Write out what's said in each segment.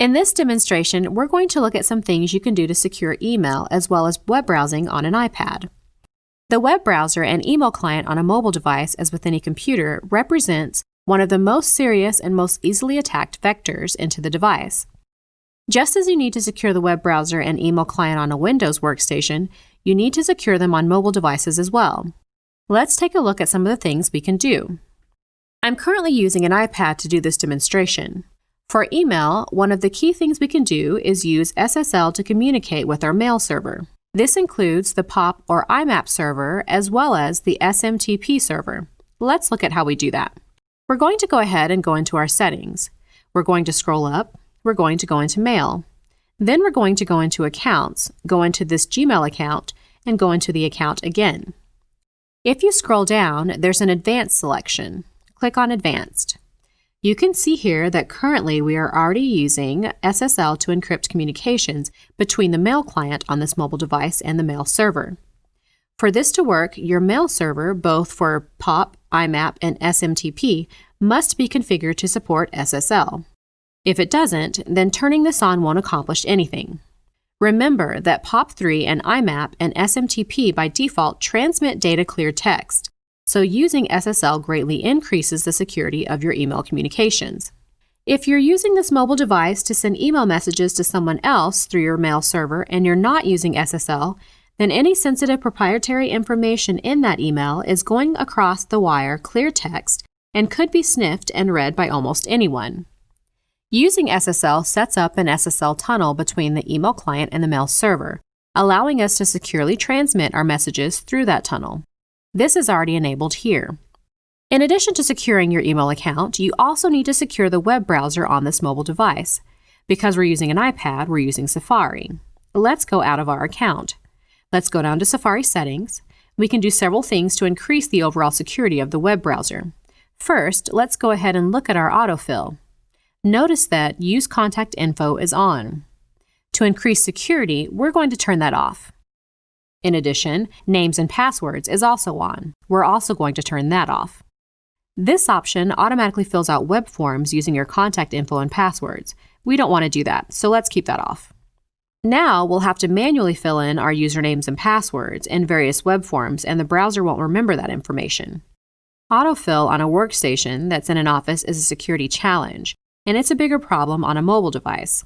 In this demonstration, we're going to look at some things you can do to secure email as well as web browsing on an iPad. The web browser and email client on a mobile device, as with any computer, represents one of the most serious and most easily attacked vectors into the device. Just as you need to secure the web browser and email client on a Windows workstation, you need to secure them on mobile devices as well. Let's take a look at some of the things we can do. I'm currently using an iPad to do this demonstration. For email, one of the key things we can do is use SSL to communicate with our mail server. This includes the POP or IMAP server as well as the SMTP server. Let's look at how we do that. We're going to go ahead and go into our settings. We're going to scroll up. We're going to go into Mail. Then we're going to go into Accounts, go into this Gmail account, and go into the account again. If you scroll down, there's an Advanced selection. Click on Advanced. You can see here that currently we are already using SSL to encrypt communications between the mail client on this mobile device and the mail server. For this to work, your mail server, both for POP, IMAP, and SMTP, must be configured to support SSL. If it doesn't, then turning this on won't accomplish anything. Remember that POP3 and IMAP and SMTP by default transmit data clear text, so using SSL greatly increases the security of your email communications. If you're using this mobile device to send email messages to someone else through your mail server and you're not using SSL, then any sensitive proprietary information in that email is going across the wire clear text and could be sniffed and read by almost anyone. Using SSL sets up an SSL tunnel between the email client and the mail server, allowing us to securely transmit our messages through that tunnel. This is already enabled here. In addition to securing your email account, you also need to secure the web browser on this mobile device. Because we're using an iPad, we're using Safari. Let's go out of our account. Let's go down to Safari Settings. We can do several things to increase the overall security of the web browser. First, let's go ahead and look at our autofill. Notice that Use Contact Info is on. To increase security, we're going to turn that off. In addition, Names and Passwords is also on. We're also going to turn that off. This option automatically fills out web forms using your contact info and passwords. We don't want to do that, so let's keep that off. Now we'll have to manually fill in our usernames and passwords in various web forms, and the browser won't remember that information. Autofill on a workstation that's in an office is a security challenge, and it's a bigger problem on a mobile device.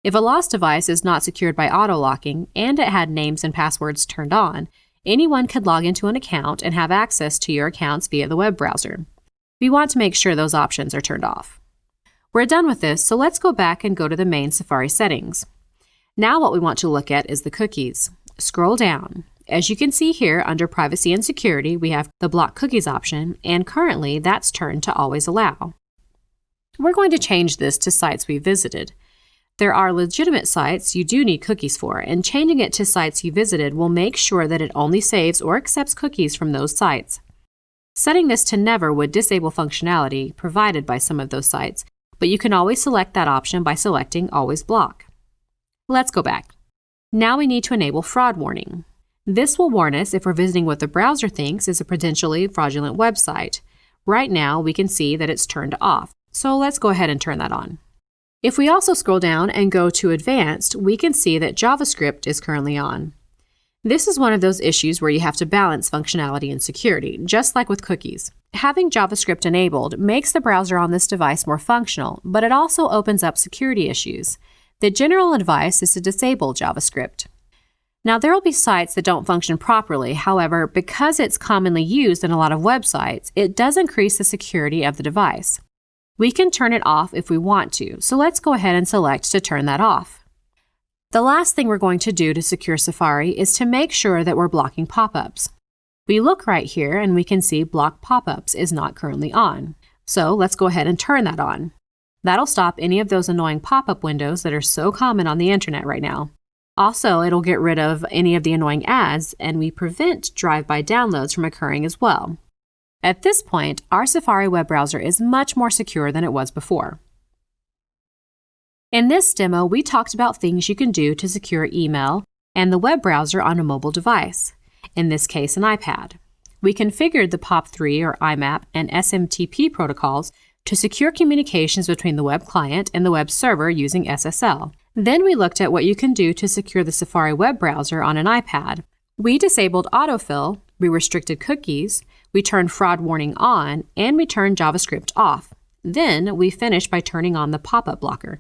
If a lost device is not secured by auto-locking and it had names and passwords turned on, anyone could log into an account and have access to your accounts via the web browser. We want to make sure those options are turned off. We're done with this, so let's go back and go to the main Safari settings. Now what we want to look at is the cookies. Scroll down. As you can see here, under Privacy and Security, we have the Block Cookies option, and currently that's turned to Always Allow. We're going to change this to sites we visited. There are legitimate sites you do need cookies for, and changing it to sites you visited will make sure that it only saves or accepts cookies from those sites. Setting this to Never would disable functionality provided by some of those sites, but you can always select that option by selecting Always Block. Let's go back. Now we need to enable Fraud Warning. This will warn us if we're visiting what the browser thinks is a potentially fraudulent website. Right now, we can see that it's turned off, so let's go ahead and turn that on. If we also scroll down and go to Advanced, we can see that JavaScript is currently on. This is one of those issues where you have to balance functionality and security, just like with cookies. Having JavaScript enabled makes the browser on this device more functional, but it also opens up security issues. The general advice is to disable JavaScript. Now, there will be sites that don't function properly. However, because it's commonly used in a lot of websites, it does increase the security of the device. We can turn it off if we want to, so let's go ahead and select to turn that off. The last thing we're going to do to secure Safari is to make sure that we're blocking pop-ups. We look right here and we can see Block Pop-ups is not currently on. So let's go ahead and turn that on. That'll stop any of those annoying pop-up windows that are so common on the internet right now. Also, it'll get rid of any of the annoying ads, and we prevent drive-by downloads from occurring as well. At this point, our Safari web browser is much more secure than it was before. In this demo, we talked about things you can do to secure email and the web browser on a mobile device, in this case an iPad. We configured the POP3 or IMAP and SMTP protocols to secure communications between the web client and the web server using SSL. Then we looked at what you can do to secure the Safari web browser on an iPad. We disabled autofill, we restricted cookies, we turned fraud warning on, and we turned JavaScript off. Then we finished by turning on the pop-up blocker.